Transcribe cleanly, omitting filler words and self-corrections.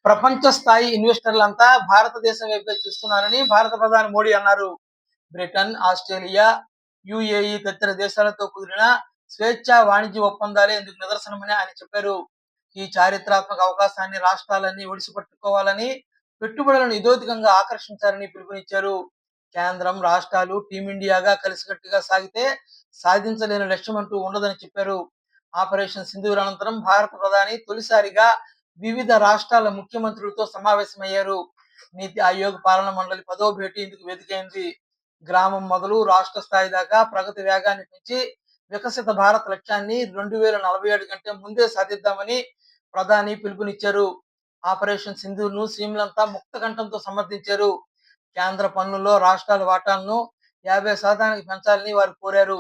ప్రపంచ స్థాయి ఇన్వెస్టర్లంతా భారతదేశం వైపే చూస్తున్నారని భారత ప్రధాని మోడీ అన్నారు. బ్రిటన్, ఆస్ట్రేలియా, యూఏఈ తదితర దేశాలతో కుదిరిన స్వేచ్ఛా వాణిజ్య ఒప్పందాలే ఇందుకు నిదర్శనమని ఆయన చెప్పారు. ఈ చారిత్రాత్మక అవకాశాన్ని రాష్ట్రాలన్నీ ఒడిసిపట్టుకోవాలని, పెట్టుబడులను ఇదోధికంగా ఆకర్షించాలని పిలుపునిచ్చారు. కేంద్రం, రాష్ట్రాలు టీమిండియాగా కలిసికట్టుగా సాగితే సాధించలేని లక్ష్యమంటూ ఉండదని చెప్పారు. ఆపరేషన్ సింధూర్ అనంతరం భారత ప్రధాని తొలిసారిగా వివిధ రాష్ట్రాల ముఖ్యమంత్రులతో సమావేశమయ్యారు. నీతి ఆయోగ్ పాలనా మండలి 10వ భేటీ ఇందుకు వేదికైంది. గ్రామం మొదలు రాష్ట్ర స్థాయి దాకా ప్రగతి వేగాన్ని పెంచి వికసిత భారత్ లక్ష్యాన్ని 2047 కంటే ముందే సాధిద్దామని ప్రధాని పిలుపునిచ్చారు. ఆపరేషన్ సింధూర్‌ను సీమ్లంతా ముక్త కంఠంతో సమర్థించారు. కేంద్ర పన్నుల్లో రాష్ట్రాల వాటాలను 50% పెంచాలని వారు కోరారు.